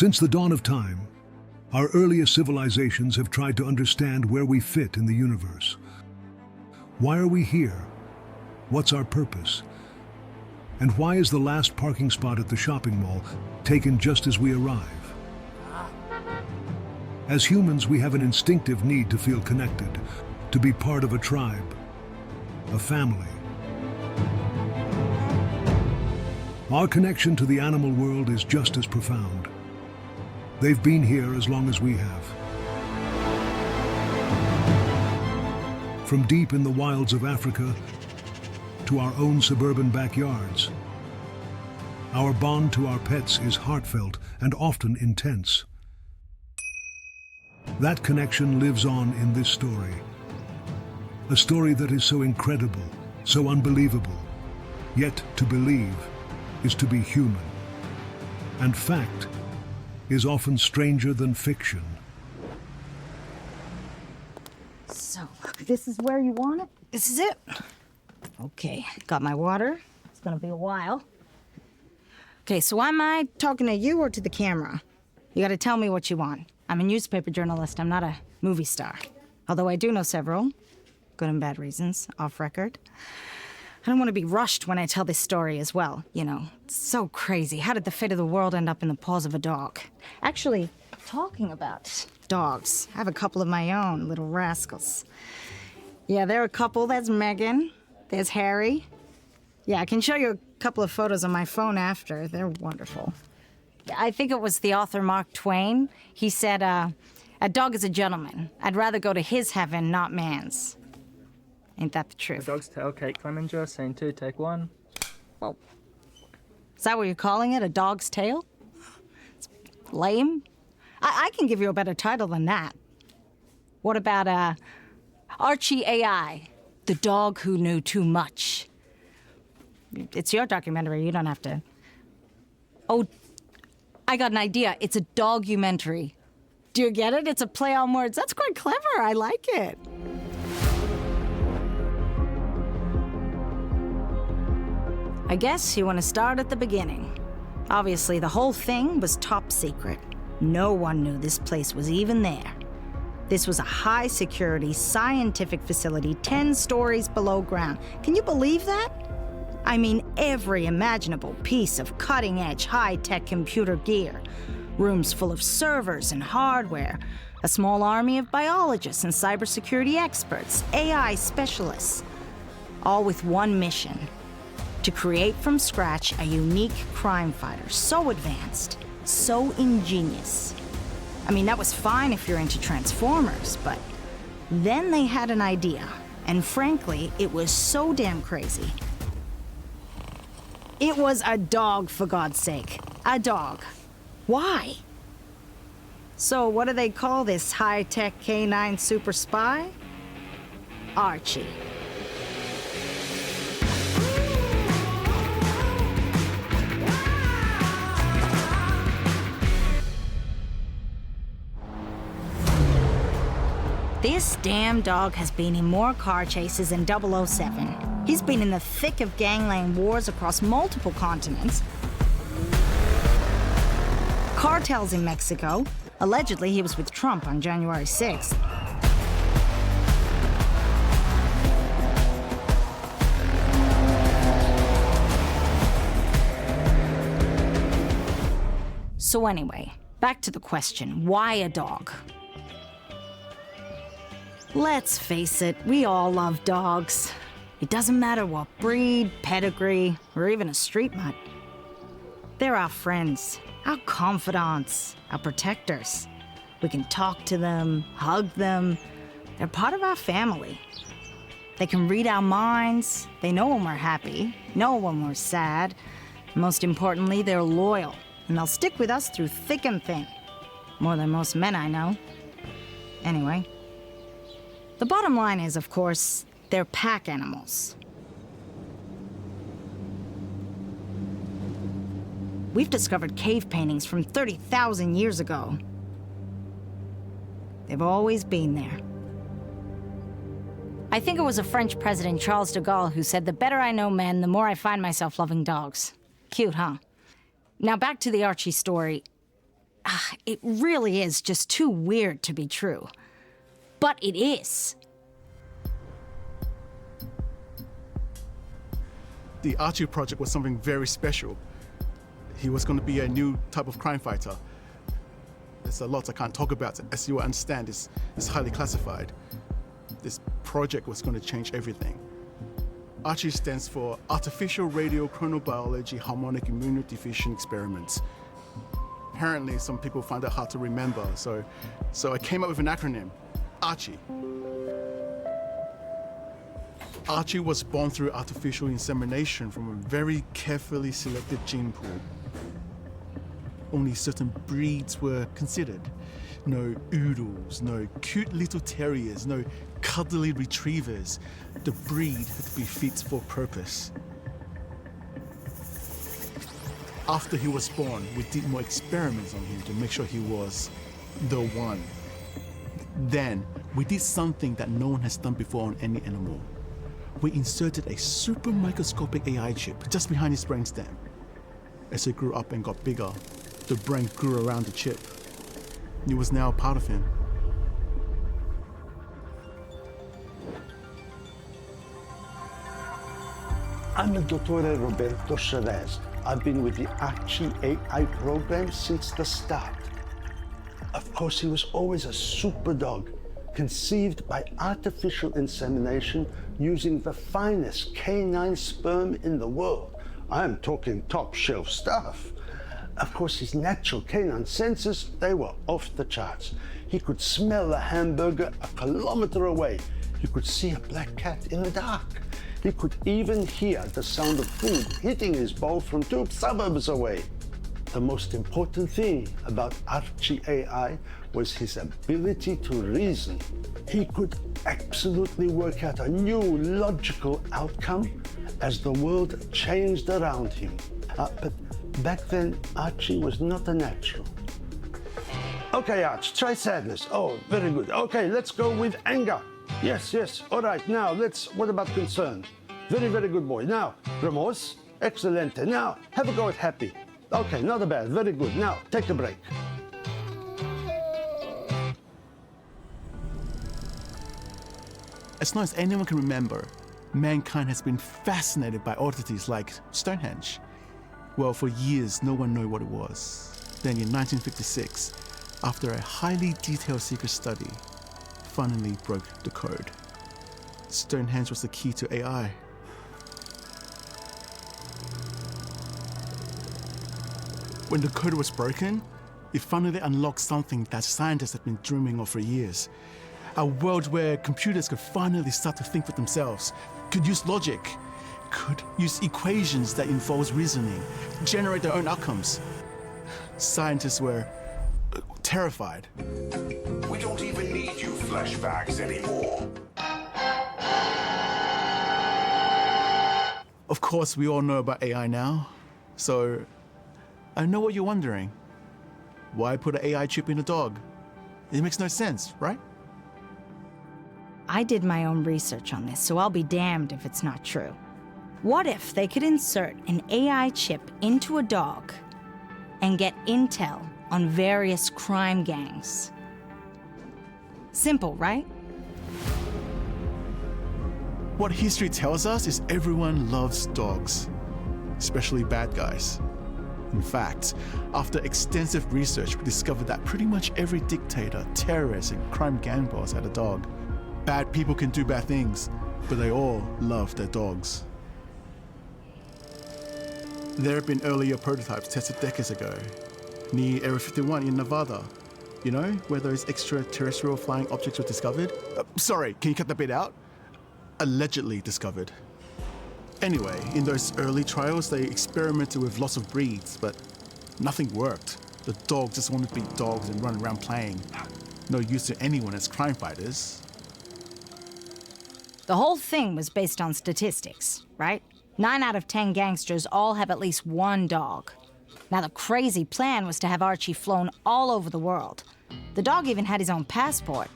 Since the dawn of time, our earliest civilizations have tried to understand where we fit in the universe. Why are we here? What's our purpose? And why is the last parking spot at the shopping mall taken just as we arrive? As humans, we have an instinctive need to feel connected, to be part of a tribe, a family. Our connection to the animal world is just as profound. They've been here as long as we have. From deep in the wilds of Africa to our own suburban backyards, our bond to our pets is heartfelt and often intense. That connection lives on in this story. A story that is so incredible, so unbelievable. Yet to believe is to be human. And fact is often stranger than fiction. So, this is where you want it? This is it? Okay, got my water. It's gonna be a while. Okay, so am I talking to you or to the camera? You gotta tell me what you want. I'm a newspaper journalist, I'm not a movie star. Although I do know several, good and bad reasons, off record. I don't want to be rushed when I tell this story as well, you know. It's so crazy. How did the fate of the world end up in the paws of a dog? Actually, talking about dogs, I have a couple of my own, little rascals. Yeah, they're a couple. There's Megan. There's Harry. Yeah, I can show you a couple of photos on my phone after. They're wonderful. I think it was the author Mark Twain. He said, a dog is a gentleman. I'd rather go to his heaven, not man's. Ain't that the truth? A dog's tail, Kate Clemenger, scene 2, take 1. Well, is that what you're calling it, a dog's tail? It's lame. I can give you a better title than that. What about, Archie Ai, the dog who knew too much? It's your documentary, you don't have to. Oh, I got an idea. It's a dogumentary. Do you get it? It's a play on words. That's quite clever. I like it. I guess you want to start at the beginning. Obviously, the whole thing was top secret. No one knew this place was even there. This was a high-security scientific facility 10 stories below ground. Can you believe that? I mean, every imaginable piece of cutting-edge, high-tech computer gear. Rooms full of servers and hardware. A small army of biologists and cybersecurity experts, AI specialists. All with one mission. To create from scratch a unique crime fighter so advanced, so ingenious. I mean, that was fine if you're into Transformers, but then they had an idea, and frankly, it was so damn crazy. It was a dog, for God's sake. A dog. Why? So what do they call this high-tech canine super spy? Archie. This damn dog has been in more car chases than 007. He's been in the thick of gangland wars across multiple continents. Cartels in Mexico. Allegedly, he was with Trump on January 6th. So anyway, back to the question, why a dog? Let's face it, we all love dogs. It doesn't matter what breed, pedigree, or even a street mutt. They're our friends, our confidants, our protectors. We can talk to them, hug them. They're part of our family. They can read our minds. They know when we're happy, know when we're sad. Most importantly, they're loyal, and they'll stick with us through thick and thin. More than most men I know. Anyway. The bottom line is, of course, they're pack animals. We've discovered cave paintings from 30,000 years ago. They've always been there. I think it was a French president, Charles de Gaulle, who said, "The better I know men, the more I find myself loving dogs." Cute, huh? Now back to the Archie story. It really is just too weird to be true. But it is. The Archie project was something very special. He was going to be a new type of crime fighter. There's a lot I can't talk about. As you understand, it's highly classified. This project was going to change everything. Archie stands for Artificial Radio Chronobiology Harmonic Immunodiffusion Experiments. Apparently, some people find it hard to remember, so I came up with an acronym, Archie. Archie was born through artificial insemination from a very carefully selected gene pool. Only certain breeds were considered. No oodles, no cute little terriers, no cuddly retrievers. The breed had to be fit for purpose. After he was born, we did more experiments on him to make sure he was the one. Then, we did something that no one has done before on any animal. We inserted a super microscopic AI chip just behind his brainstem. As he grew up and got bigger, the brain grew around the chip. It was now a part of him. I'm the Dottore Roberto Chavez. I've been with the Archie Ai program since the start. Of course, he was always a super dog, conceived by artificial insemination using the finest canine sperm in the world. I'm talking top shelf stuff. Of course, his natural canine senses, they were off the charts. He could smell a hamburger a kilometer away. He could see a black cat in the dark. He could even hear the sound of food hitting his bowl from 2 suburbs away. The most important thing about Archie Ai was his ability to reason. He could absolutely work out a new logical outcome as the world changed around him. But back then, Archie was not a natural. Okay, Arch, try sadness. Oh, very good. Okay, let's go with anger. Yes, yes. All right, now what about concern? Very, very good boy. Now, remorse. Excelente. Now, have a go at happy. Okay, not bad. Very good. Now, take a break. As long as anyone can remember, mankind has been fascinated by oddities like Stonehenge. Well, for years, no one knew what it was. Then in 1956, after a highly detailed secret study, finally broke the code. Stonehenge was the key to AI. When the code was broken, it finally unlocked something that scientists had been dreaming of for years. A world where computers could finally start to think for themselves, could use logic, could use equations that involve reasoning, generate their own outcomes. Scientists were terrified. We don't even need you flashbacks anymore. Of course, we all know about AI now, so I know what you're wondering. Why put an AI chip in a dog? It makes no sense, right? I did my own research on this, so I'll be damned if it's not true. What if they could insert an AI chip into a dog and get intel on various crime gangs? Simple, right? What history tells us is everyone loves dogs, especially bad guys. In fact, after extensive research, we discovered that pretty much every dictator, terrorist, and crime gang boss had a dog. Bad people can do bad things, but they all love their dogs. There have been earlier prototypes tested decades ago, near Area 51 in Nevada. You know, where those extraterrestrial flying objects were discovered? Sorry, can you cut that bit out? Allegedly discovered. Anyway, in those early trials, they experimented with lots of breeds, but nothing worked. The dogs just wanted to be dogs and run around playing. No use to anyone as crime fighters. The whole thing was based on statistics, right? 9 out of 10 gangsters all have at least one dog. Now, the crazy plan was to have Archie flown all over the world. The dog even had his own passport.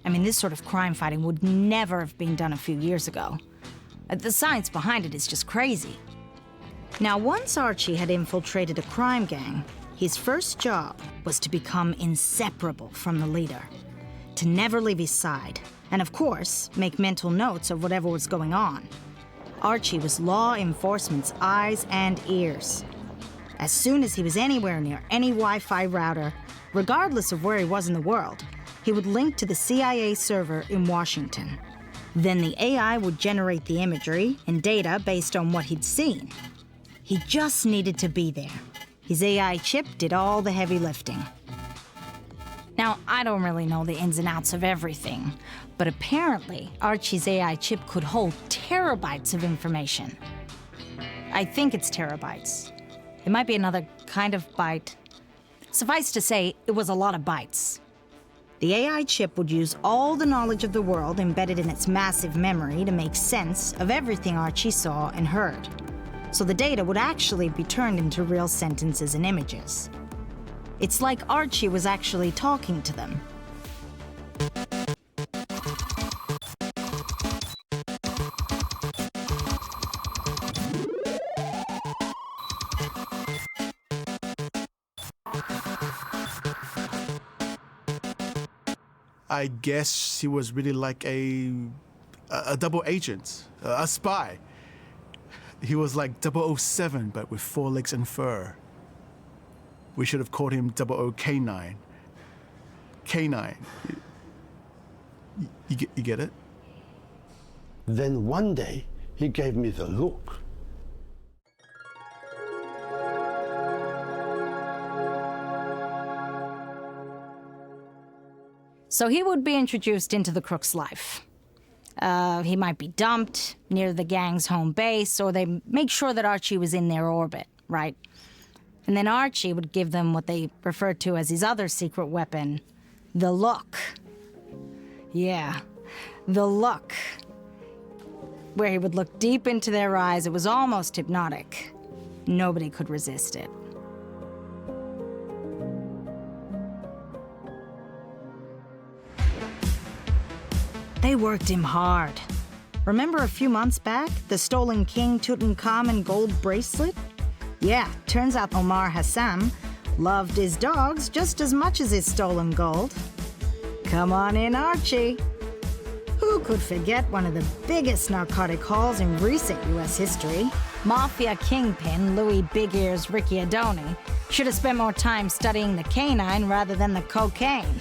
I mean, this sort of crime fighting would never have been done a few years ago. The science behind it is just crazy. Now, once Archie had infiltrated a crime gang, His first job was to become inseparable from the leader, to never leave his side, and of course, make mental notes of whatever was going on. Archie was law enforcement's eyes and ears. As soon as he was anywhere near any Wi-Fi router, regardless of where he was in the world, he would link to the CIA server in Washington. Then the AI would generate the imagery and data based on what he'd seen. He just needed to be there. His AI chip did all the heavy lifting. Now, I don't really know the ins and outs of everything, but apparently Archie's AI chip could hold terabytes of information. I think it's terabytes. It might be another kind of byte. Suffice to say, it was a lot of bytes. The AI chip would use all the knowledge of the world embedded in its massive memory to make sense of everything Archie saw and heard. So the data would actually be turned into real sentences and images. It's like Archie was actually talking to them. I guess he was really like a double agent, a spy. He was like 007, but with 4 legs and fur. We should have called him 00K9. K9. You get it? Then one day, he gave me the look. So he would be introduced into the crook's life. He might be dumped near the gang's home base, or they make sure that Archie was in their orbit, right? And then Archie would give them what they referred to as his other secret weapon, the look. Yeah, the look. Where he would look deep into their eyes. It was almost hypnotic. Nobody could resist it. They worked him hard. Remember a few months back, the stolen King Tutankhamun gold bracelet? Yeah, turns out Omar Hassam loved his dogs just as much as his stolen gold. Come on in, Archie. Who could forget one of the biggest narcotic hauls in recent U.S. history? Mafia kingpin Louis Big Ears Ricciardone should have spent more time studying the canine rather than the cocaine.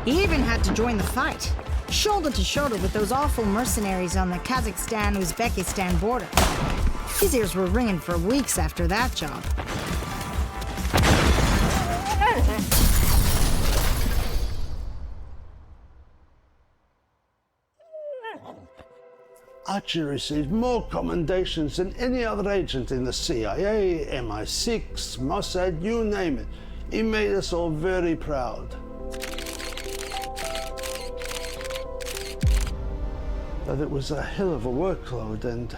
He even had to join the fight, shoulder to shoulder with those awful mercenaries on the Kazakhstan-Uzbekistan border. His ears were ringing for weeks after that job. Archie received more commendations than any other agent in the CIA, MI6, Mossad, you name it. He made us all very proud. But it was a hell of a workload, and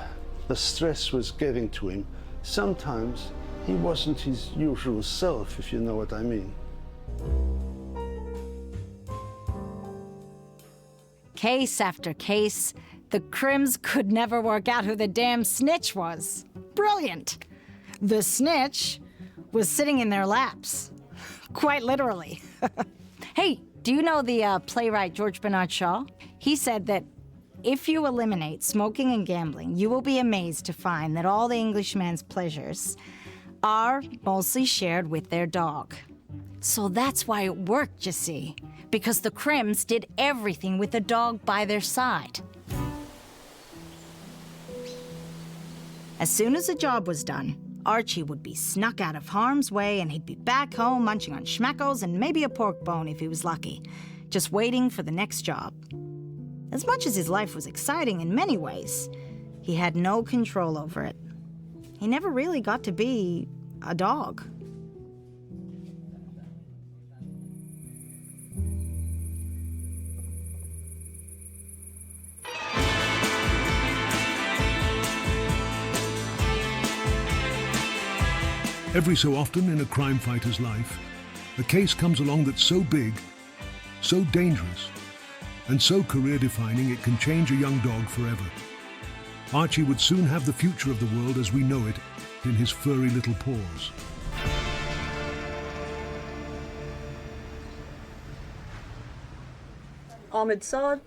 the stress was getting to him. Sometimes he wasn't his usual self, if you know what I mean. Case after case, the Crims could never work out who the damn snitch was. Brilliant. The snitch was sitting in their laps. Quite literally. Hey, do you know the playwright George Bernard Shaw? He said that if you eliminate smoking and gambling, you will be amazed to find that all the Englishman's pleasures are mostly shared with their dog. So that's why it worked, you see, because the Crims did everything with the dog by their side. As soon as the job was done, Archie would be snuck out of harm's way and he'd be back home munching on schmeckles and maybe a pork bone if he was lucky, just waiting for the next job. As much as his life was exciting in many ways, he had no control over it. He never really got to be a dog. Every so often in a crime fighter's life, a case comes along that's so big, so dangerous, and so career-defining it can change a young dog forever. Archie would soon have the future of the world as we know it in his furry little paws. Ahmed Saad.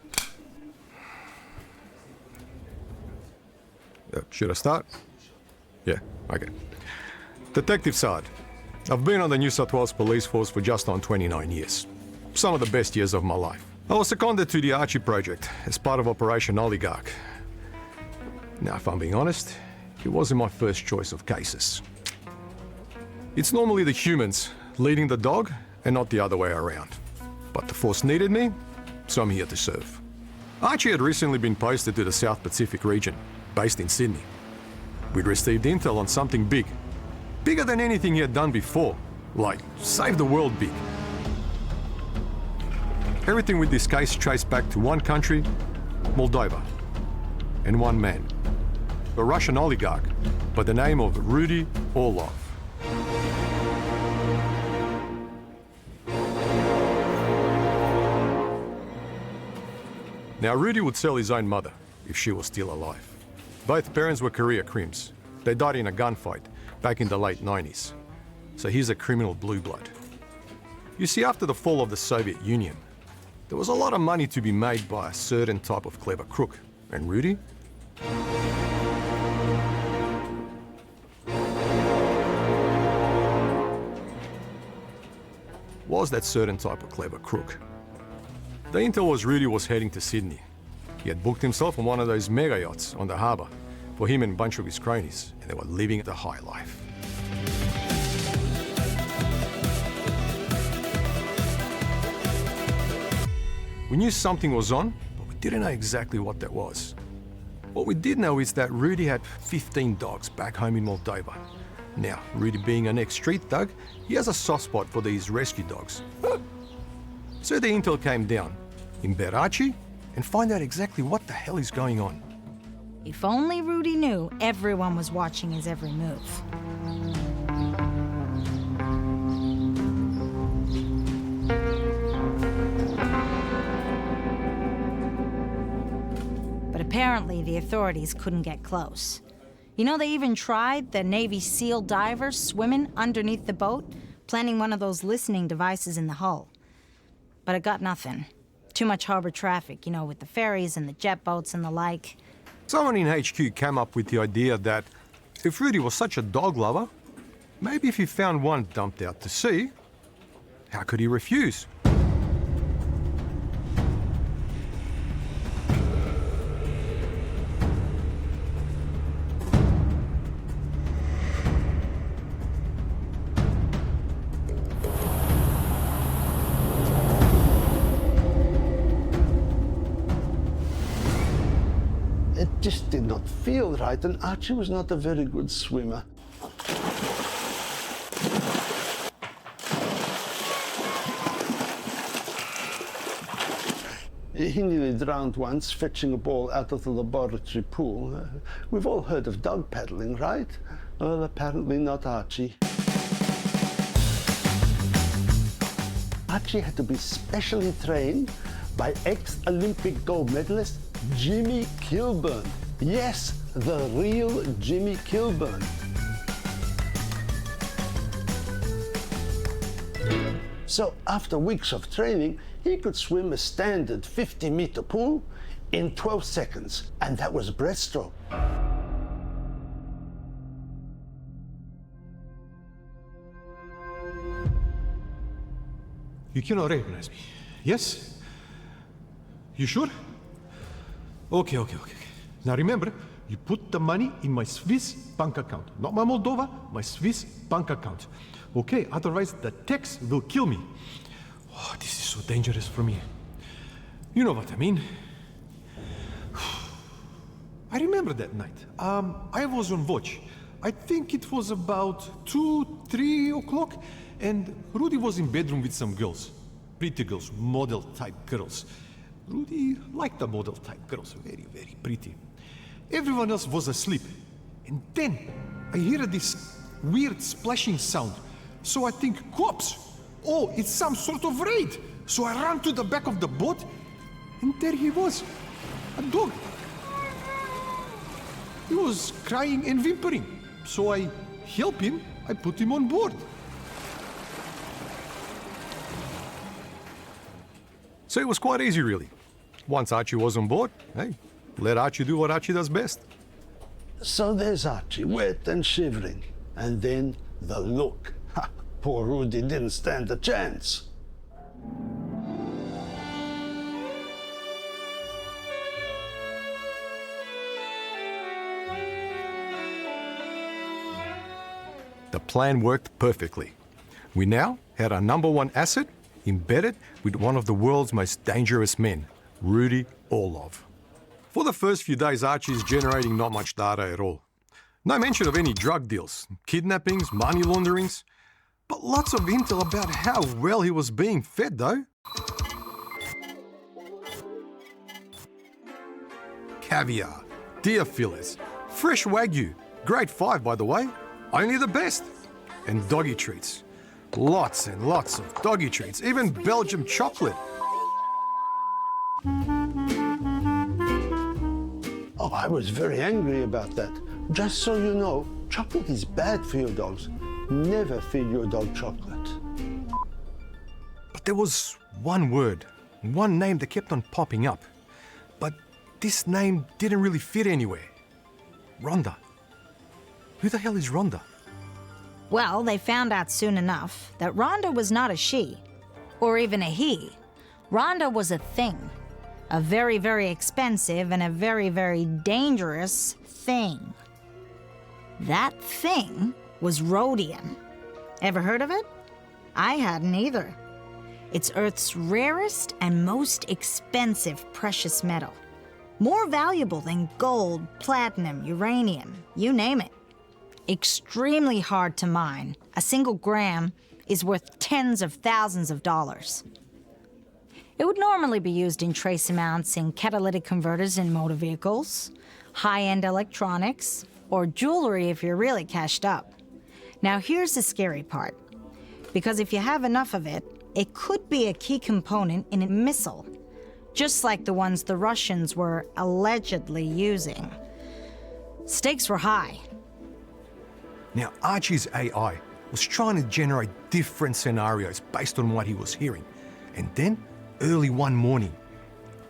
Should I start? Yeah, okay. Detective Saad. I've been on the New South Wales Police Force for just on 29 years. Some of the best years of my life. I was seconded to the Archie project as part of Operation Oligarch. Now, if I'm being honest, it wasn't my first choice of cases. It's normally the humans leading the dog and not the other way around. But the force needed me, so I'm here to serve. Archie had recently been posted to the South Pacific region, based in Sydney. We'd received intel on something big. Bigger than anything he had done before, like save the world big. Everything with this case traced back to one country, Moldova, and one man, a Russian oligarch by the name of Rudy Orlov. Now, Rudy would sell his own mother if she was still alive. Both parents were career crims. They died in a gunfight back in the late 90s. So he's a criminal blue blood. You see, after the fall of the Soviet Union, there was a lot of money to be made by a certain type of clever crook. And Rudy? Was that certain type of clever crook. The intel was Rudy was heading to Sydney. He had booked himself on one of those mega yachts on the harbour for him and a bunch of his cronies, and they were living the high life. We knew something was on, but we didn't know exactly what that was. What we did know is that Rudy had 15 dogs back home in Moldova. Now, Rudy being an ex-street thug, he has a soft spot for these rescue dogs. So the intel came down, embed Archie, and find out exactly what the hell is going on. If only Rudy knew everyone was watching his every move. But apparently the authorities couldn't get close. You know, they even tried the Navy SEAL divers swimming underneath the boat, planting one of those listening devices in the hull. But it got nothing. Too much harbor traffic, you know, with the ferries and the jet boats and the like. Someone in HQ came up with the idea that if Rudy was such a dog lover, maybe if he found one dumped out to sea, how could he refuse? It just did not feel right, and Archie was not a very good swimmer. He nearly drowned once, fetching a ball out of the laboratory pool. We've all heard of dog paddling, right? Well, apparently not Archie. Archie had to be specially trained by ex-Olympic gold medalist Jimmy Kilburn. Yes, the real Jimmy Kilburn. So after weeks of training, he could swim a standard 50-meter pool in 12 seconds, and that was breaststroke. You cannot recognize me, yes? You sure? Okay. Now remember, you put the money in my Swiss bank account. Not my Moldova, my Swiss bank account. Okay, otherwise the tax will kill me. Oh, this is so dangerous for me. You know what I mean. I remember that night. I was on watch. I think it was about 2-3 o'clock, and Rudy was in bedroom with some girls. Pretty girls, model-type girls. Rudy liked the model-type girls, very, very pretty. Everyone else was asleep. And then I hear this weird splashing sound. So I think, cops! Oh, it's some sort of raid! So I ran to the back of the boat, and there he was, a dog. He was crying and whimpering. So I help him, I put him on board. So it was quite easy, really. Once Archie was on board, hey, let Archie do what Archie does best. So there's Archie, wet and shivering. And then the look. Ha, poor Rudy didn't stand a chance. The plan worked perfectly. We now had our number one asset embedded with one of the world's most dangerous men, Rudy Orlov. For the first few days, Archie's generating not much data at all. No mention of any drug deals, kidnappings, money launderings, but lots of intel about how well he was being fed, though. Caviar, deer fillets, fresh Wagyu, grade 5 by the way, only the best, and doggy treats. Lots and lots of doggy treats, even Belgium chocolate. Oh, I was very angry about that. Just so you know, chocolate is bad for your dogs. Never feed your dog chocolate. But there was one word, one name that kept on popping up. But this name didn't really fit anywhere. Rhonda. Who the hell is Rhonda? Well, they found out soon enough that Rhonda was not a she, or even a he. Rhonda was a thing. A very, very expensive and a very, very dangerous thing. That thing was rhodium. Ever heard of it? I hadn't either. It's Earth's rarest and most expensive precious metal. More valuable than gold, platinum, uranium, you name it. Extremely hard to mine. A single gram is worth tens of thousands of dollars. It would normally be used in trace amounts in catalytic converters in motor vehicles, high-end electronics, or jewelry if you're really cashed up. Now here's the scary part. Because if you have enough of it, it could be a key component in a missile, just like the ones the Russians were allegedly using. Stakes were high. Now, Archie's AI was trying to generate different scenarios based on what he was hearing. And then, early one morning,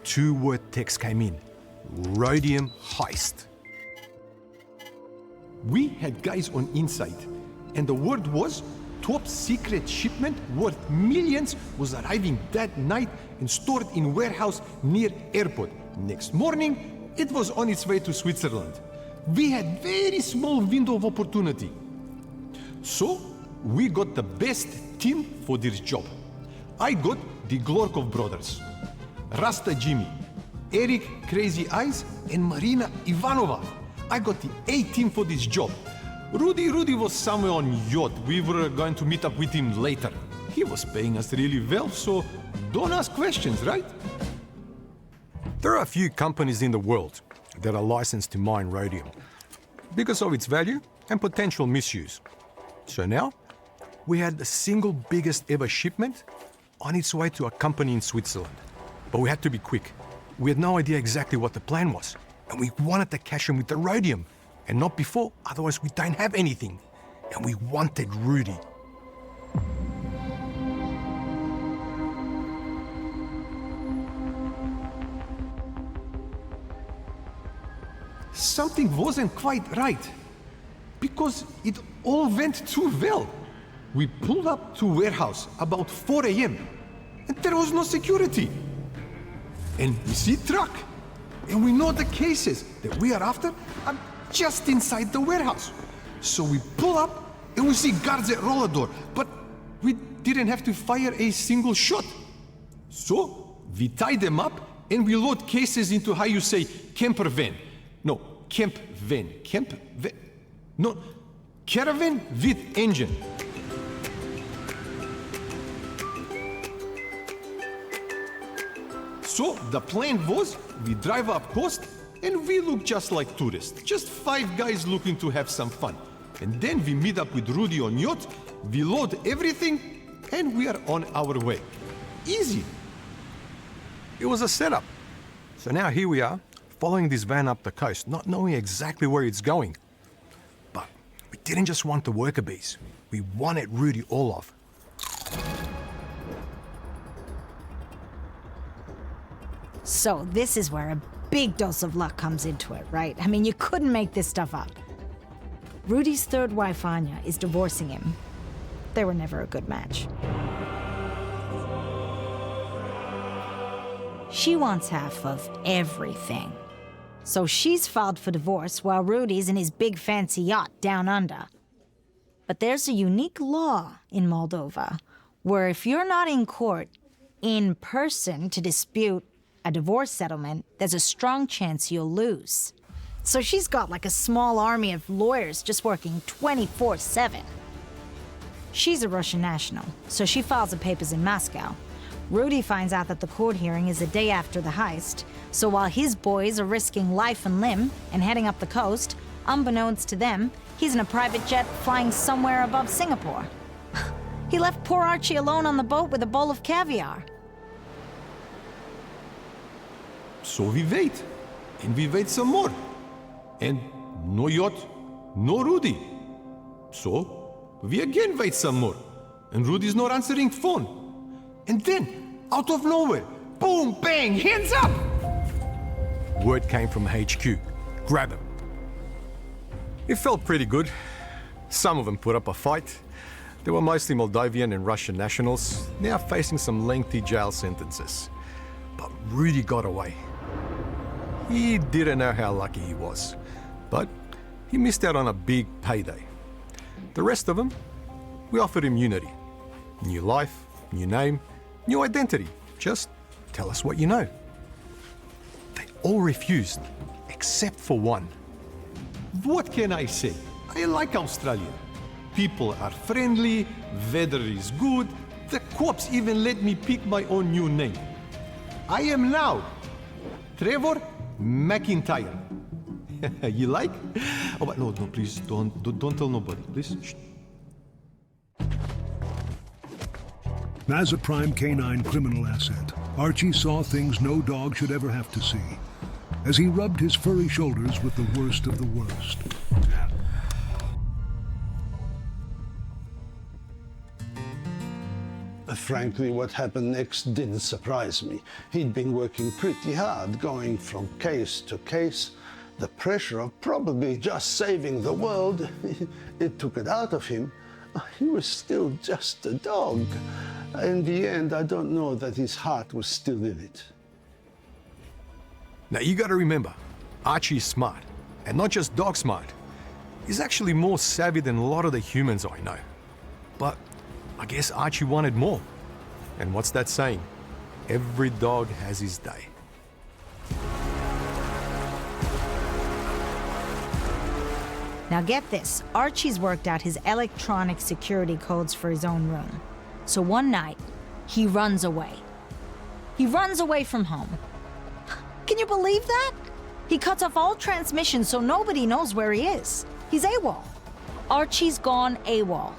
2-word text came in. Rhodium heist. We had guys on Insight, and the word was top secret shipment worth millions was arriving that night and stored in warehouse near airport. Next morning, it was on its way to Switzerland. We had very small window of opportunity. So, we got the best team for this job. I got the Glorkov brothers, Rasta Jimmy, Eric Crazy Eyes, and Marina Ivanova. I got the A team for this job. Rudy was somewhere on yacht. We were going to meet up with him later. He was paying us really well, so don't ask questions, right? There are a few companies in the world that are licensed to mine rhodium because of its value and potential misuse. So now, we had the single biggest ever shipment on its way to a company in Switzerland. But we had to be quick. We had no idea exactly what the plan was, and we wanted to cash in with the rhodium, and not before, otherwise we don't have anything. And we wanted Rudy. Something wasn't quite right, because it all went too well. We pulled up to warehouse about 4 a.m. and there was no security. And we see truck, and we know the cases that we are after are just inside the warehouse. So we pull up and we see guards at roller door, but we didn't have to fire a single shot. So we tie them up and we load cases into, how you say, camper van. No, camp van. No, caravan with engine. So the plan was, we drive up coast and we look just like tourists. Just 5 guys looking to have some fun. And then we meet up with Rudy on yacht, we load everything, and we are on our way. Easy. It was a setup. So now here we are, following this van up the coast, not knowing exactly where it's going. But We didn't just want the worker bees. We wanted Rudy Orlov. So this is where a big dose of luck comes into it, right? I mean, you couldn't make this stuff up. Rudy's third wife, Anya, is divorcing him. They were never a good match. She wants half of everything. So she's filed for divorce while Rudy's in his big fancy yacht down under. But there's a unique law in Moldova where if you're not in court in person to dispute a divorce settlement, there's a strong chance you'll lose. So she's got like a small army of lawyers just working 24/7. She's a Russian national, so she files the papers in Moscow. Rudy finds out that the court hearing is the day after the heist, so while his boys are risking life and limb and heading up the coast, unbeknownst to them, he's in a private jet flying somewhere above Singapore. He left poor Archie alone on the boat with a bowl of caviar. So we wait. And we wait some more. And no yacht, no Rudy. So we again wait some more. And Rudy's not answering phone. And then, out of nowhere, boom, bang, hands up! Word came from HQ. Grab him. It felt pretty good. Some of them put up a fight. They were mostly Moldovan and Russian nationals, now facing some lengthy jail sentences. But Rudy got away. He didn't know how lucky he was, but he missed out on a big payday. The rest of them, we offered him unity. New life, new name, new identity. Just tell us what you know. They all refused, except for one. What can I say? I like Australia. People are friendly, weather is good. The cops even let me pick my own new name. I am now Trevor McIntyre. You like? Oh, but no, please don't tell nobody, please. Shh. As a prime canine criminal asset, Archie saw things no dog should ever have to see, as he rubbed his furry shoulders with the worst of the worst. Frankly, what happened next didn't surprise me. He'd been working pretty hard, going from case to case. The pressure of probably just saving the world, it took it out of him. He was still just a dog. In the end, I don't know that his heart was still in it. Now you gotta remember, Archie's smart, and not just dog smart. He's actually more savvy than a lot of the humans I know. But I guess Archie wanted more. And what's that saying? Every dog has his day. Now get this, Archie's worked out his electronic security codes for his own room. So one night, he runs away. He runs away from home. Can you believe that? He cuts off all transmissions so nobody knows where he is. He's AWOL. Archie's gone AWOL.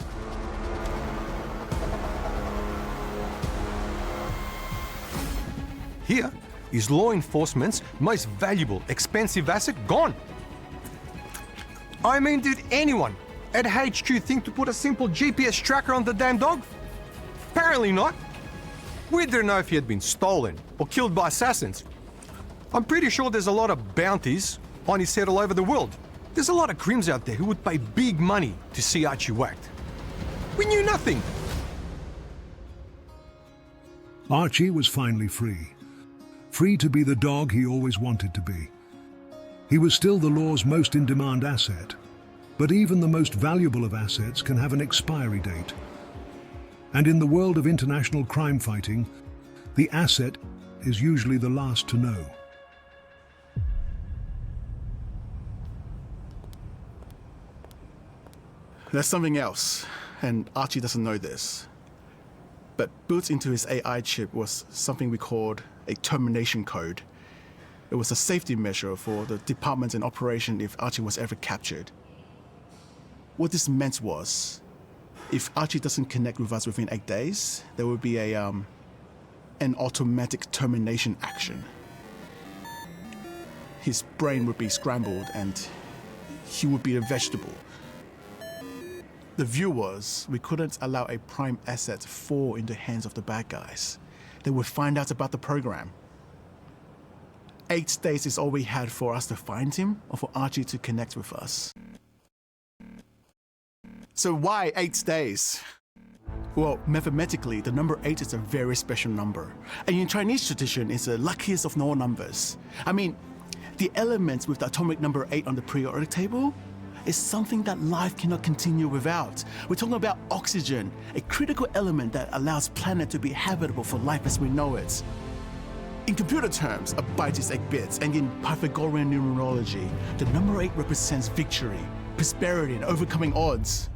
Here is law enforcement's most valuable, expensive asset gone. I mean, did anyone at HQ think to put a simple GPS tracker on the damn dog? Apparently not. We didn't know if he had been stolen or killed by assassins. I'm pretty sure there's a lot of bounties on his head all over the world. There's a lot of crims out there who would pay big money to see Archie whacked. We knew nothing. Archie was finally free. Free to be the dog he always wanted to be. He was still the law's most in-demand asset, but even the most valuable of assets can have an expiry date. And in the world of international crime fighting, the asset is usually the last to know. There's something else, and Archie doesn't know this. But built into his AI chip was something we called a termination code. It was a safety measure for the department in operation if Archie was ever captured. What this meant was, if Archie doesn't connect with us within 8 days, there would be an automatic termination action. His brain would be scrambled and he would be a vegetable. The view was we couldn't allow a prime asset to fall into the hands of the bad guys. They would find out about the program. 8 days is all we had for us to find him or for Archie to connect with us. So why 8 days? Well, mathematically, the number 8 is a very special number. And in Chinese tradition, it's the luckiest of all numbers. I mean, the elements with the atomic number 8 on the periodic table is something that life cannot continue without. We're talking about oxygen, a critical element that allows planet to be habitable for life as we know it. In computer terms, a byte is 8 bits, and in Pythagorean numerology, the number 8 represents victory, prosperity, and overcoming odds.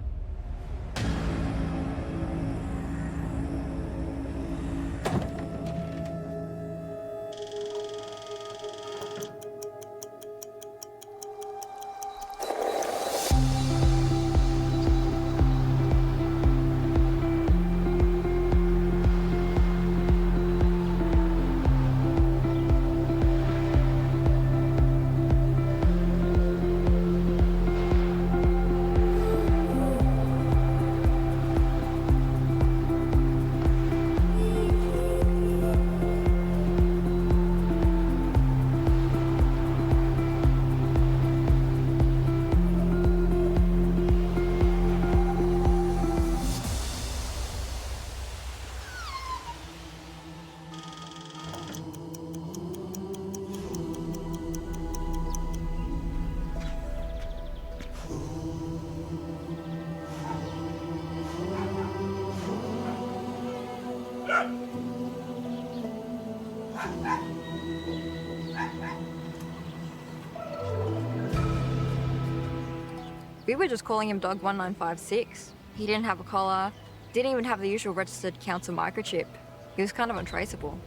We were just calling him Dog 1956. He didn't have a collar, didn't even have the usual registered council microchip. He was kind of untraceable.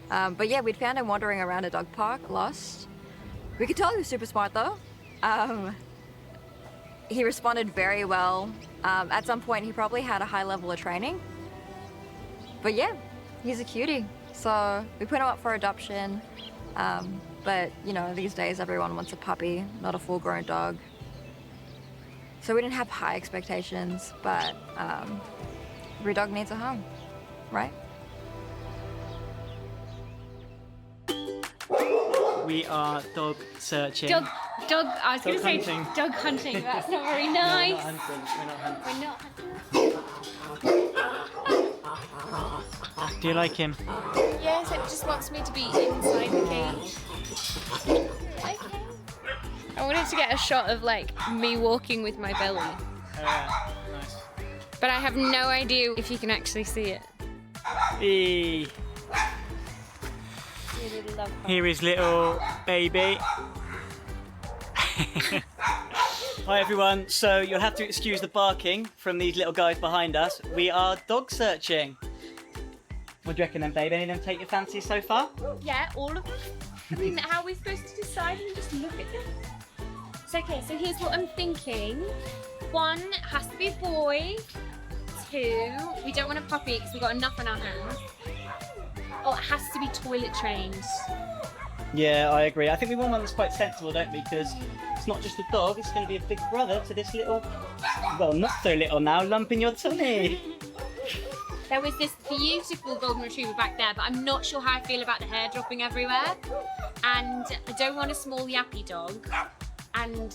But yeah, we'd found him wandering around a dog park, lost. We could tell he was super smart though. He responded very well. At some point, he probably had a high level of training. But yeah, he's a cutie. So we put him up for adoption. But you know, these days everyone wants a puppy, not a full-grown dog. So we didn't have high expectations, but every dog needs a home, right? We are dog searching. I was going to say hunting. dog hunting. That's not very nice. We're not hunting. We're not hunting. Do you like him? Yes, it just wants me to be inside the cage. Okay. I wanted to get a shot of like me walking with my belly. Oh yeah, nice. But I have no idea if you can actually see it. Eee. Here is little baby. Hi everyone, so you'll have to excuse the barking from these little guys behind us. We are dog searching. What do you reckon then, babe? Any of them take your fancy so far? Yeah, all of them. I mean, how are we supposed to decide and just look at them? So, okay, so here's what I'm thinking. 1 has to be a boy. 2, we don't want a puppy because we've got enough on our hands. Oh, it has to be toilet trained. Yeah, I agree. I think we want one that's quite sensible, don't we? Because it's not just a dog, it's going to be a big brother to this little, well, not so little now, lump in your tummy. There was this beautiful golden retriever back there, but I'm not sure how I feel about the hair dropping everywhere. And I don't want a small yappy dog. And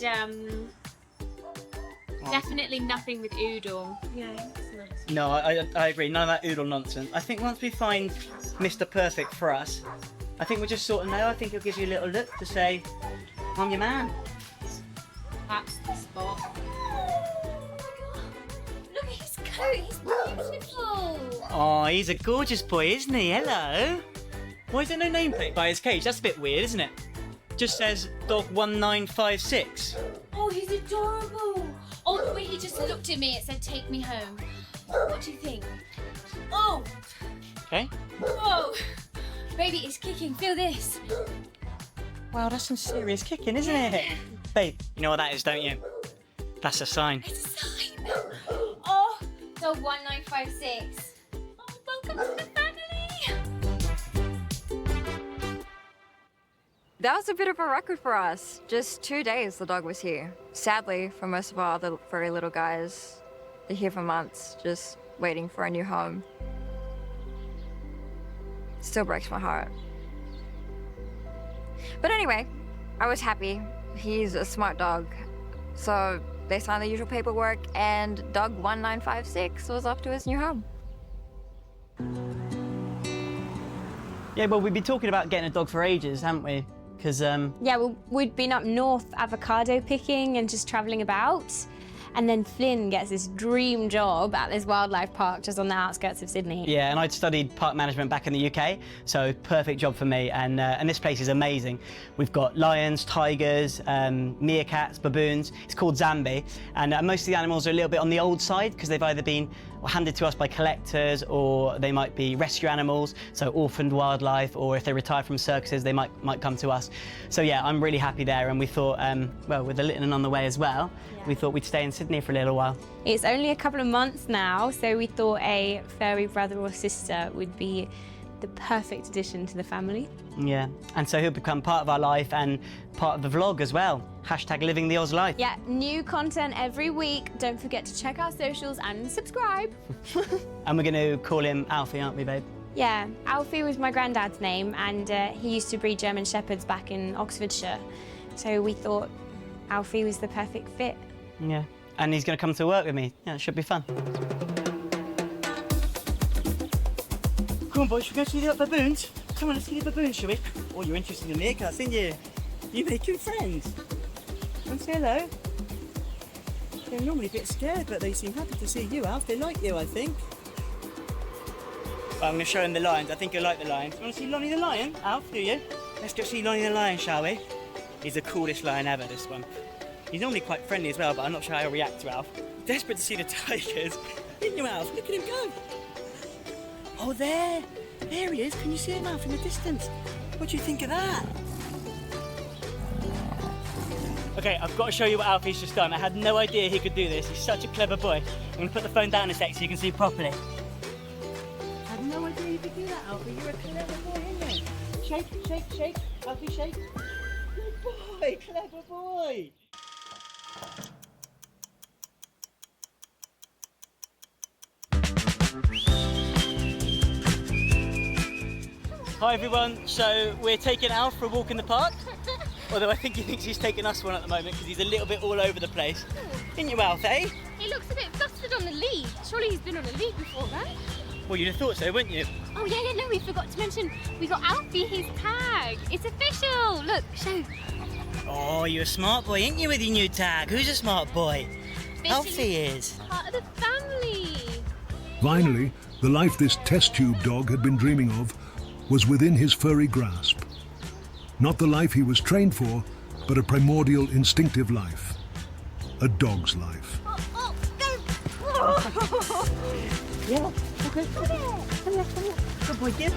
definitely nothing with oodle. Yeah, it's nice. No, I agree. None of that oodle nonsense. I think once we find Mr. Perfect for us, I think we'll just sort of know. I think he'll give you a little look to say, I'm your man. That's the spot. Look at his coat, he's beautiful. Oh, he's a gorgeous boy, isn't he? Hello. Why is there no nameplate by his cage? That's a bit weird, isn't it? Just says dog 1956. Oh, he's adorable. Oh, the way he just looked at me, it said, take me home. What do you think? Oh, Okay. whoa. Baby, it's kicking, feel this. Wow, that's some serious kicking, isn't it? Babe, you know what that is, don't you? That's a sign. It's a sign. Oh, dog 1956. Oh, welcome to the family. That was a bit of a record for us. Just 2 days the dog was here. Sadly, for most of our other furry little guys, here for months, just waiting for a new home. Still breaks my heart. But anyway, I was happy. He's a smart dog. So they signed the usual paperwork, and dog 1956 was off to his new home. Yeah, well, we've been talking about getting a dog for ages, haven't we? Because Yeah, well, we'd been up north avocado picking and just travelling about. And then Flynn gets this dream job at this wildlife park just on the outskirts of Sydney. yeah, and I'd studied park management back in the UK, so perfect job for me. And this place is amazing. We've got lions, tigers, meerkats, baboons. It's called Zammit, and most of the animals are a little bit on the old side because they've either been handed to us by collectors, or they might be rescue animals, so orphaned wildlife, or if they retire from circuses, they might come to us. So yeah, I'm really happy there, and we thought, well, with the Litton on the way as well, we thought we'd stay in Sydney for a little while. It's only a couple of months now, so we thought a furry brother or sister would be the perfect addition to the family. Yeah, and so he'll become part of our life and part of the vlog as well. Hashtag living the Oz life. Yeah, new content every week. Don't forget to check our socials and subscribe. And we're going to call him Alfie, aren't we, babe? Yeah, Alfie was my granddad's name, and he used to breed German Shepherds back in Oxfordshire. So we thought Alfie was the perfect fit. Yeah, and he's going to come to work with me. Yeah, it should be fun. Come on, boys, should we go see the baboons? Come on, let's see the baboons, shall we? Oh, you're interested in meerkats, aren't you? You're making friends. Come say hello. They're normally a bit scared, but they seem happy to see you, Alf. They like you, I think. Well, I'm going to show them the lions. I think you'll like the lions. You want to see Lonnie the lion, Alf, do you? Let's go see Lonnie the lion, shall we? He's the coolest lion ever, this one. He's normally quite friendly as well, but I'm not sure how he'll react to Alf. Desperate to see the tigers. Didn't you, Alf? Look at him go. Oh, there. There he is. Can you see him, Alf, in the distance? What do you think of that? Okay, I've got to show you what Alfie's just done. I had no idea he could do this. He's such a clever boy. I'm going to put the phone down a sec so you can see properly. I had no idea you could do that, Alfie. You're a clever boy, aren't you? Shake, shake, shake. Alfie, shake. Good boy, clever boy. Hi everyone, so we're taking Alf for a walk in the park. Although I think he thinks he's taking us one at the moment because he's a little bit all over the place. Didn't you, Alf, eh? He looks a bit flustered on the lead. Surely he's been on a lead before, right? Well, you'd have thought so, wouldn't you? Oh yeah, no, we forgot to mention we got Alfie his tag. It's official. Look, show. Oh, you're a smart boy, ain't you, with your new tag? Who's a smart boy? Alfie is. Part of the family. Finally, the life this test tube dog had been dreaming of was within his furry grasp. Not the life he was trained for, but a primordial instinctive life. A dog's life. Oh, go! Yeah, okay. Come here. Good boy, give.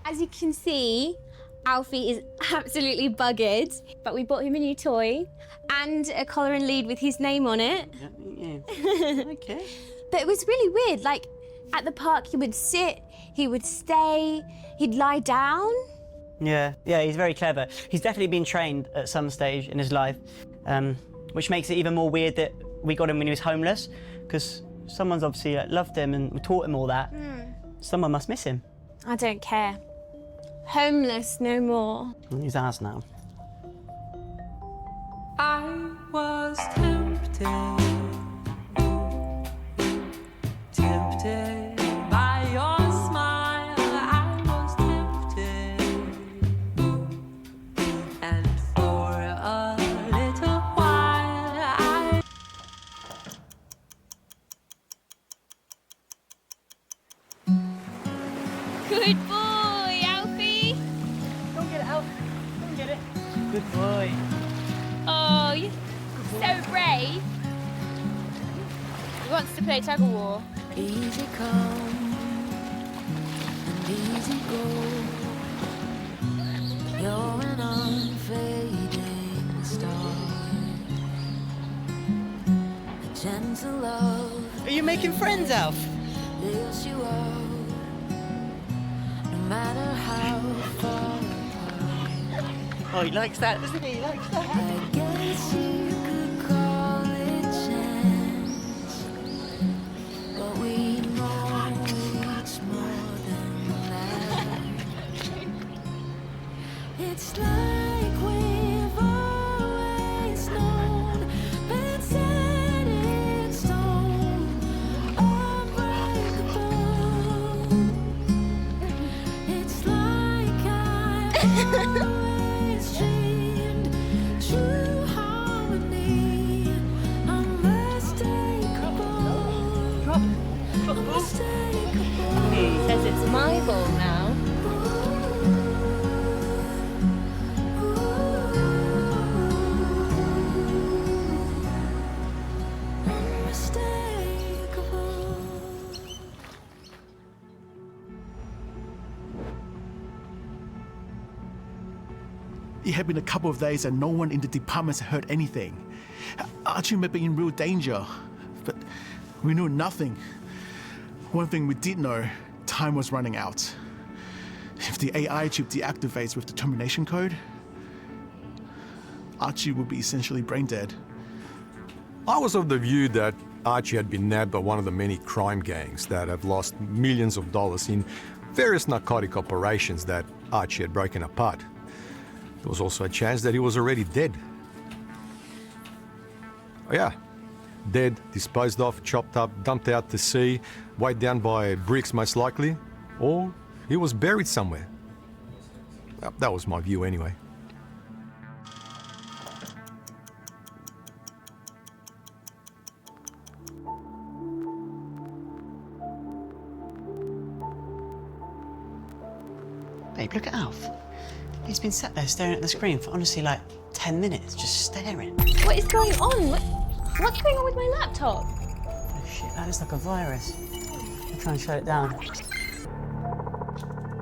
As you can see, Alfie is absolutely buggered, but we bought him a new toy and a collar and lead with his name on it. Yeah. Okay. But it was really weird. Like, at the park, he would sit, he would stay, he'd lie down. Yeah, he's very clever. He's definitely been trained at some stage in his life, which makes it even more weird that we got him when he was homeless, because someone's obviously loved him and taught him all that. Someone must miss him. I don't care. Homeless no more. He's ours now. I was tempted by your smile. I was tempted, and for a little while Good boy, Alfie. Go and get it, Alf. Go and get it. Good boy. Oh, you're so brave. He wants to play tug of war. easy come and easy go. You're an unfading star, a gentle love. Are you making friends, Alf? Lifts you up, no matter how far apart. Oh, he likes that, doesn't he? He likes that. I guess you could call it careful now. It had been a couple of days and no one in the department had heard anything. Archie may be in real danger, but we knew nothing. One thing we did know, time was running out. If the AI chip deactivates with the termination code, Archie would be essentially brain dead. I was of the view that Archie had been nabbed by one of the many crime gangs that have lost millions of dollars in various narcotic operations that Archie had broken apart. There was also a chance that he was already dead. Oh yeah, dead, disposed of, chopped up, dumped out to sea, weighed down by bricks most likely, or he was buried somewhere. Well, that was my view anyway. Babe, look at Alf. He's been sat there staring at the screen for honestly like 10 minutes, just staring. What is going on? What's going on with my laptop? Oh shit, that looks like a virus. I'll try and shut it down. It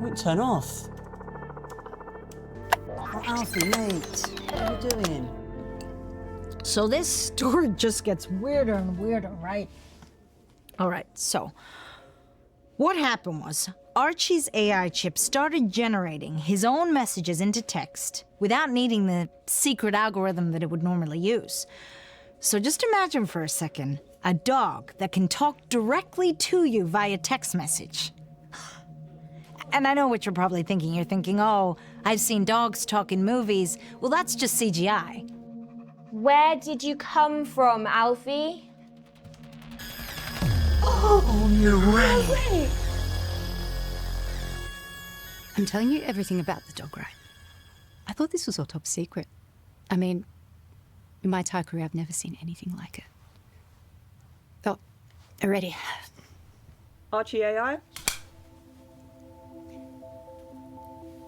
won't turn off. Oh, Alfie, mate, what are you doing? So this story just gets weirder and weirder, right? All right, so what happened was Archie's AI chip started generating his own messages into text without needing the secret algorithm that it would normally use. So just imagine for a second a dog that can talk directly to you via text message. And I know what you're probably thinking. You're thinking, oh, I've seen dogs talk in movies. Well, that's just CGI. Where did you come from, Alfie? Oh, no way. I'm telling you everything about the dog, right? I thought this was all top secret. I mean, in my entire career, I've never seen anything like it. Oh, already. Archie Ai?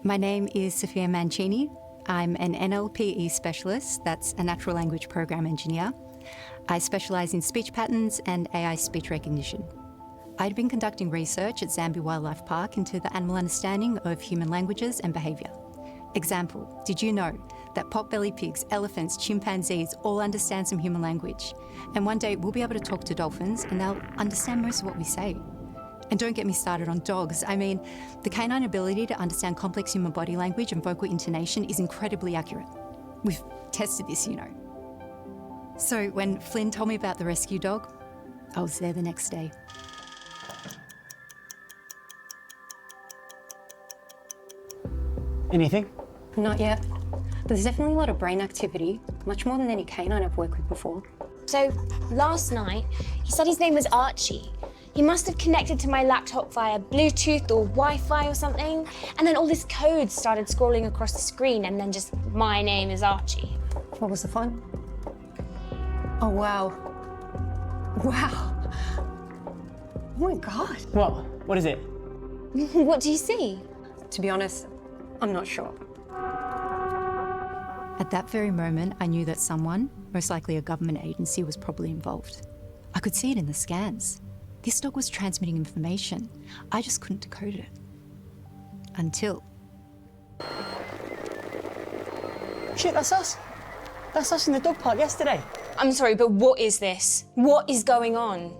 My name is Sophia Mancini. I'm an NLPE specialist, that's a natural language program engineer. I specialise in speech patterns and AI speech recognition. I'd been conducting research at Zammit Wildlife Park into the animal understanding of human languages and behaviour. Example, did you know that pot-bellied pigs, elephants, chimpanzees all understand some human language? And one day we'll be able to talk to dolphins and they'll understand most of what we say. And don't get me started on dogs. I mean, the canine ability to understand complex human body language and vocal intonation is incredibly accurate. We've tested this, you know. So when Flynn told me about the rescue dog, I was there the next day. Anything? Not yet. There's definitely a lot of brain activity, much more than any canine I've worked with before. So, last night, he said his name was Archie. He must have connected to my laptop via Bluetooth or Wi-Fi or something, and then all this code started scrolling across the screen, and then just, my name is Archie. What was the font? Oh, wow. Wow. Oh my God. What? What is it? What do you see? To be honest, I'm not sure. At that very moment, I knew that someone, most likely a government agency, was probably involved. I could see it in the scans. This dog was transmitting information. I just couldn't decode it. Until... Shit, that's us. That's us in the dog park yesterday. I'm sorry, but what is this? What is going on?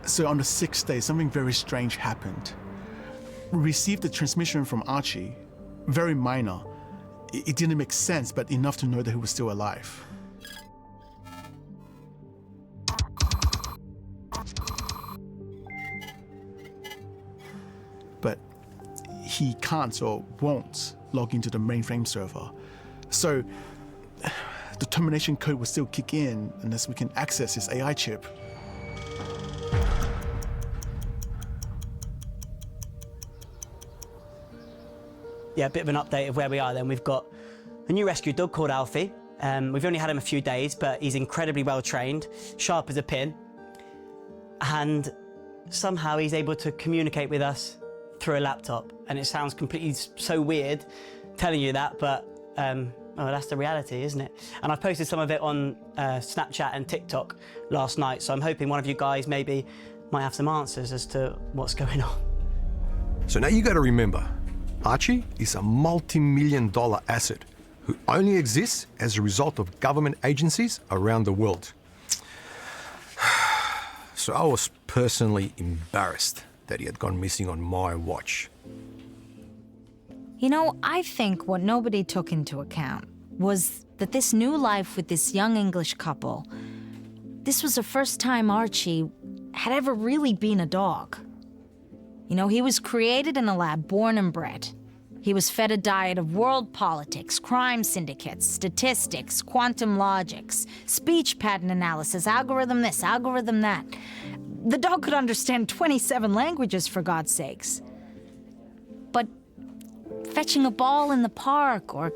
So on the 6th day, something very strange happened. We received a transmission from Archie, very minor. It didn't make sense, but enough to know that he was still alive. But he can't or won't log into the mainframe server. So the termination code will still kick in unless we can access his AI chip. Yeah, a bit of an update of where we are then. We've got a new rescue dog called Alfie. We've only had him a few days, but he's incredibly well trained, sharp as a pin. And somehow he's able to communicate with us through a laptop. And it sounds completely so weird telling you that, but well, that's the reality, isn't it? And I've posted some of it on Snapchat and TikTok last night, so I'm hoping one of you guys maybe might have some answers as to what's going on. So now you got to remember, Archie is a multi-million-dollar asset who only exists as a result of government agencies around the world. So I was personally embarrassed that he had gone missing on my watch. You know, I think what nobody took into account was that this new life with this young English couple, this was the first time Archie had ever really been a dog. You know, he was created in a lab, born and bred. He was fed a diet of world politics, crime syndicates, statistics, quantum logics, speech pattern analysis, algorithm this, algorithm that. The dog could understand 27 languages, for God's sakes. But fetching a ball in the park or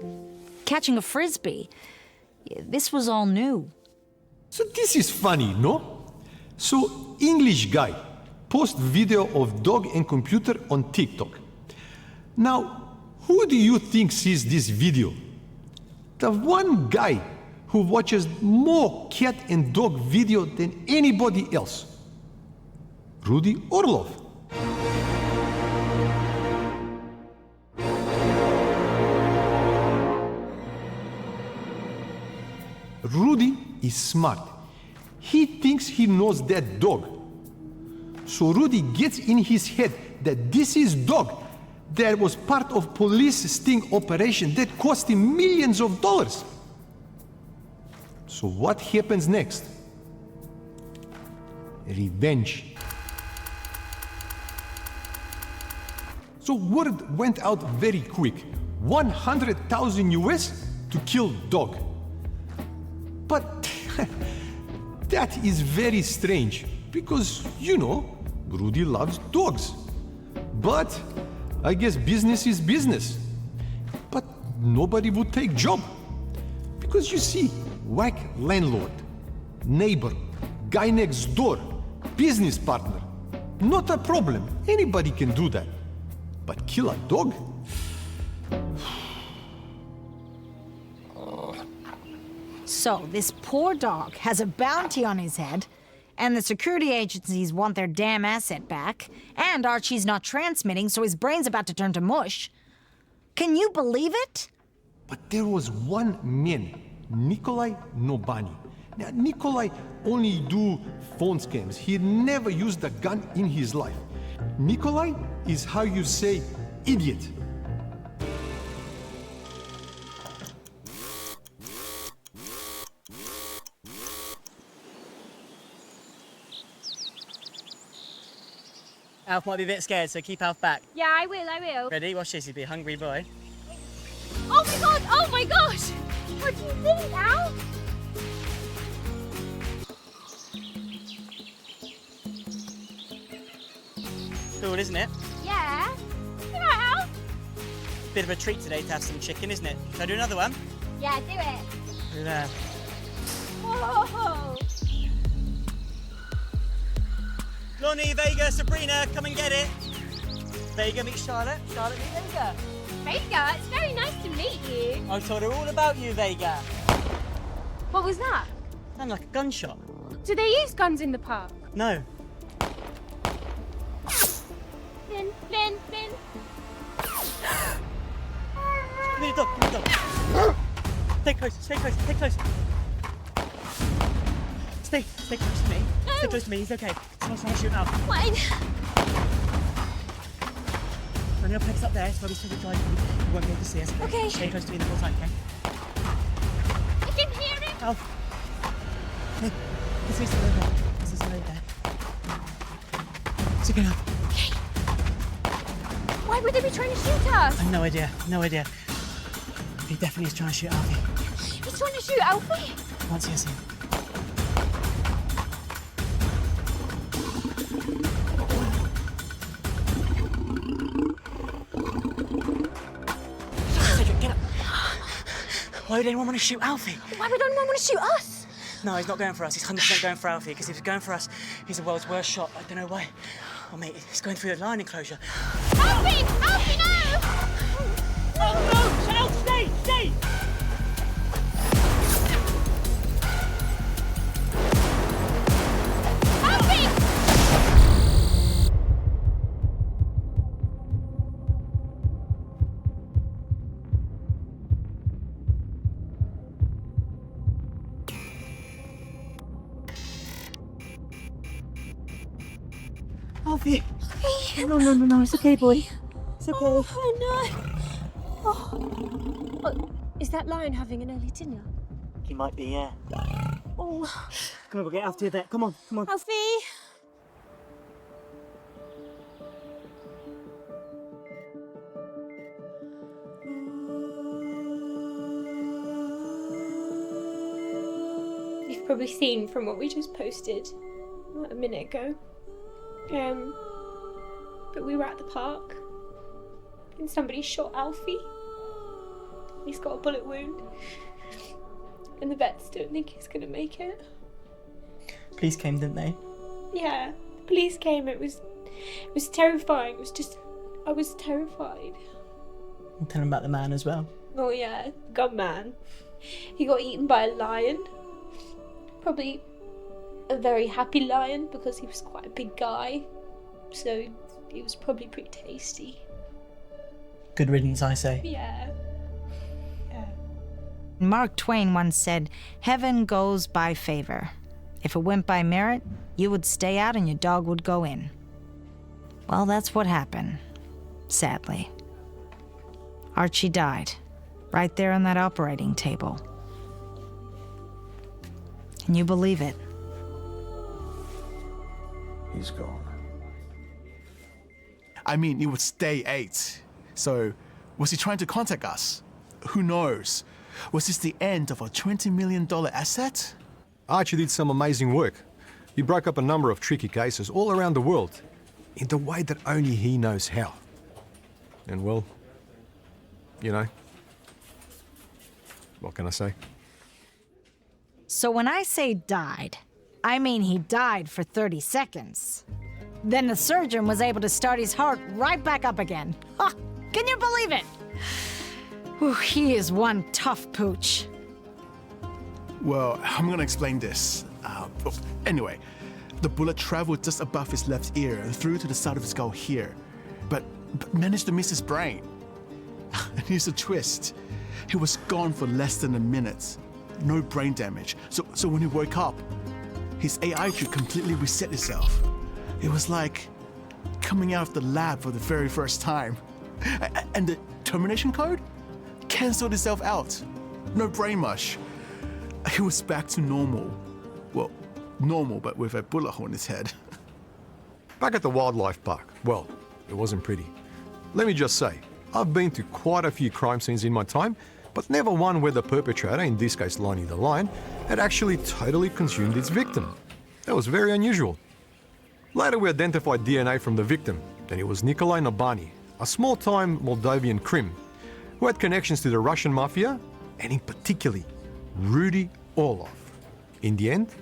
catching a frisbee, this was all new. So this is funny, no? So English guy post video of dog and computer on TikTok. Now, who do you think sees this video? The one guy who watches more cat and dog video than anybody else. Rudy Orlov. Rudy is smart. He thinks he knows that dog. So Rudy gets in his head that this is dog that was part of police sting operation that cost him millions of dollars. So what happens next? Revenge. So word went out very quick. 100,000 US to kill dog. But that is very strange because, you know, Rudy loves dogs. But I guess business is business. But nobody would take job. Because you see, whack landlord, neighbor, guy next door, business partner. Not a problem. Anybody can do that. But kill a dog? So this poor dog has a bounty on his head, and the security agencies want their damn asset back, and Archie's not transmitting, so his brain's about to turn to mush. Can you believe it? But there was one man, Nikolai Nobani. Now, Nikolai only do phone scams. He never used a gun in his life. Nikolai is how you say idiot. Alf might be a bit scared, so keep Alf back. Yeah, I will. Ready? Watch this, he'll be a hungry boy. Oh my god, oh my gosh! What do you think, Al? Cool, isn't it? Yeah. Yeah, Al? Bit of a treat today to have some chicken, isn't it? Shall I do another one? Yeah, do it. Do that. Whoa! Lonnie, Vega, Sabrina, come and get it. Vega, meet Charlotte. Charlotte, meet Vega. Vega, it's very nice to meet you. I told her all about you, Vega. What was that? Sounded like a gunshot. Do they use guns in the park? No. Flynn, Flynn, Flynn. Give me the dog, give me the dog. Stay close, stay close, stay close. Stay close to me. No. Stay close to me, he's okay. Someone's trying to shoot out. Fine. I'm gonna place up there, so we'll be still driving. You won't be able to see us. Okay. Stay close to me the whole time, okay? I can hear him. Alf. No, this is still over there. This is still over there. It's okay, Alf. Okay. Why would they be trying to shoot us? I have no idea, no idea. He definitely is trying to shoot Alfie. He's trying to shoot Alfie? Can't see us in. Cedric, get up. Why would anyone want to shoot Alfie? Why would anyone want to shoot us? No, he's not going for us. He's 100% going for Alfie, because if he's going for us, he's the world's worst shot. I don't know why. Oh, mate, he's going through the lion enclosure. Alfie! Alfie, no! Oh, no! Shell, stay! Stay! Alfie. No, it's okay, boy. It's okay. Oh, no. Oh, is that lion having an early dinner? He might be, yeah. Oh. Come on, we'll get Alfie a vet. Come on. Alfie! You've probably seen from what we just posted a minute ago. But we were at the park and somebody shot Alfie. He's got a bullet wound and the vets don't think he's gonna make it. Police came, didn't they? Yeah, the police came. It was terrifying. I was terrified. I'll tell him about the man as well. Oh yeah, gunman. He got eaten by a lion. Probably a very happy lion because he was quite a big guy. So it was probably pretty tasty. Good riddance, I say. Yeah. Mark Twain once said, "Heaven goes by favor. If it went by merit, you would stay out and your dog would go in." Well, that's what happened, sadly. Archie died, right there on that operating table. Can you believe it? He's gone. I mean, it was day 8. So, was he trying to contact us? Who knows? Was this the end of a $20 million asset? Archie did some amazing work. He broke up a number of tricky cases all around the world in the way that only he knows how. And well, you know, what can I say? So when I say died, I mean he died for 30 seconds. Then the surgeon was able to start his heart right back up again. Ha! Can you believe it? Whew, he is one tough pooch. Well, I'm gonna explain this. Anyway, the bullet traveled just above his left ear and through to the side of his skull here, but managed to miss his brain. And here's the twist. He was gone for less than a minute. No brain damage. So when he woke up, his AI chip completely reset itself. It was like coming out of the lab for the very first time. And the termination code canceled itself out. No brain mush. He was back to normal. Well, normal, but with a bullet hole in his head. Back at the wildlife park, well, it wasn't pretty. Let me just say, I've been to quite a few crime scenes in my time, but never one where the perpetrator, in this case Lonnie the lion, had actually totally consumed its victim. That was very unusual. Later we identified DNA from the victim, and it was Nikolai Nabani, a small-time Moldovan Crim, who had connections to the Russian mafia, and in particular, Rudy Orlov. In the end,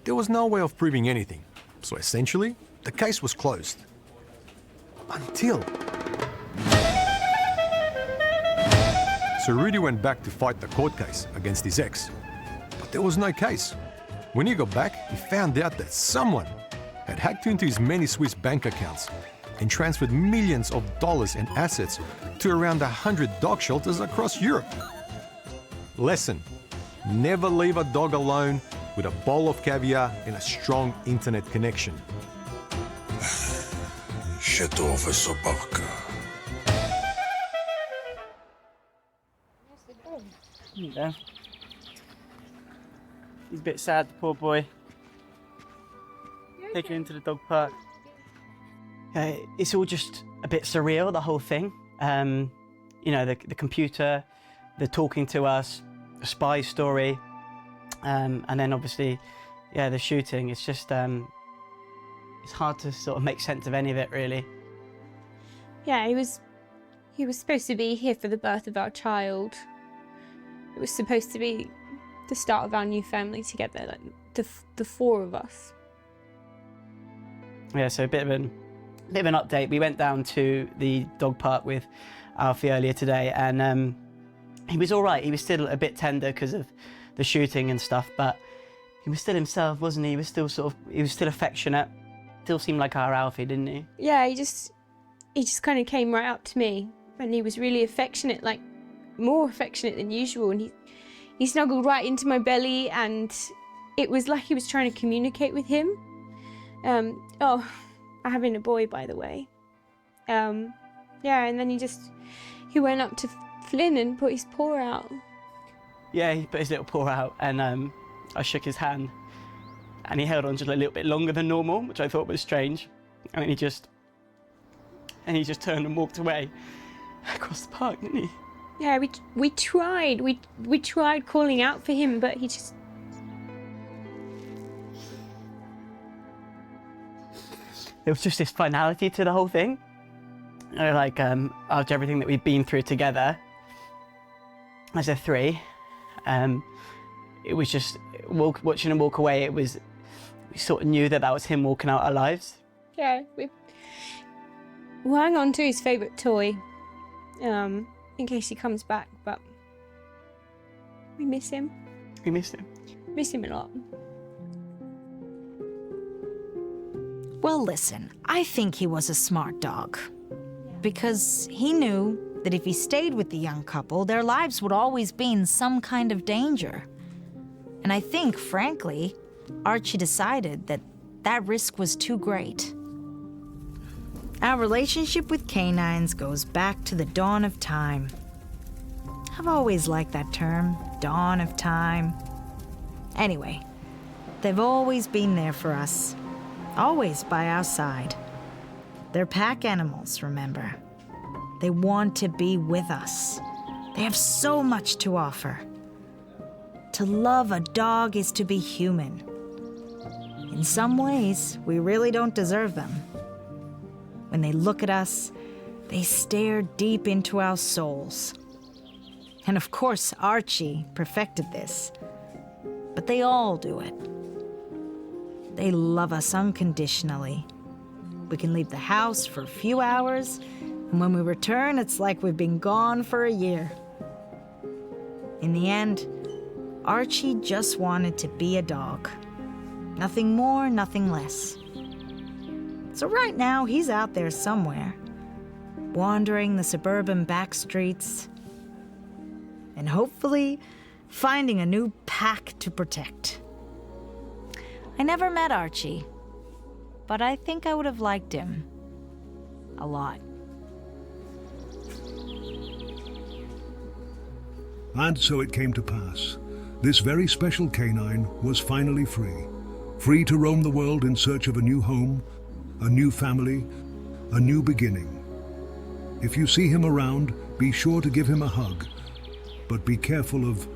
there was no way of proving anything, so essentially, the case was closed. Until... So Rudy went back to fight the court case against his ex, but there was no case. When he got back, he found out that someone had hacked into his many Swiss bank accounts and transferred millions of dollars and assets to around 100 dog shelters across Europe. Lesson: never leave a dog alone with a bowl of caviar and a strong internet connection. Shitova собака. There you go. He's a bit sad, the poor boy. Take him into the dog park. It's all just a bit surreal, the whole thing. You know, the computer, the talking to us, the spy story, and then obviously, yeah, the shooting. It's just, it's hard to sort of make sense of any of it, really. Yeah, he was supposed to be here for the birth of our child. It was supposed to be the start of our new family together, like the four of us. Yeah, so a bit of an update. We went down to the dog park with Alfie earlier today, and he was all right. He was still a bit tender because of the shooting and stuff, but he was still himself, wasn't he? He was still he was still affectionate. Still seemed like our Alfie, didn't he? Yeah, he just kind of came right up to me, and he was really affectionate, like more affectionate than usual, and he snuggled right into my belly, and it was like he was trying to communicate with him. Oh, I'm having a boy, by the way. Yeah, and then he went up to Flynn and put his paw out. Yeah, he put his little paw out, and I shook his hand, and he held on just a little bit longer than normal, which I thought was strange. And then he just turned and walked away across the park, didn't he? Yeah, we tried calling out for him, but he just. There was just this finality to the whole thing. Like, after everything that we've been through together, as a three, it was just, watching him walk away, we sort of knew that was him walking out our lives. Yeah, we'll hang on to his favourite toy, in case he comes back, but we miss him. We miss him. Miss him a lot. Well, listen, I think he was a smart dog. Because he knew that if he stayed with the young couple, their lives would always be in some kind of danger. And I think, frankly, Archie decided that that risk was too great. Our relationship with canines goes back to the dawn of time. I've always liked that term, dawn of time. Anyway, they've always been there for us. Always by our side. They're pack animals, remember. They want to be with us. They have so much to offer. To love a dog is to be human. In some ways, we really don't deserve them. When they look at us, they stare deep into our souls. And of course, Archie perfected this. But they all do it. They love us unconditionally. We can leave the house for a few hours, and when we return, it's like we've been gone for a year. In the end, Archie just wanted to be a dog. Nothing more, nothing less. So right now, he's out there somewhere, wandering the suburban back streets, and hopefully finding a new pack to protect. I never met Archie, but I think I would have liked him a lot. And so it came to pass. This very special canine was finally free. Free to roam the world in search of a new home, a new family, a new beginning. If you see him around, be sure to give him a hug, but be careful of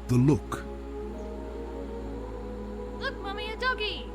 the look. Look, Mummy, a doggy!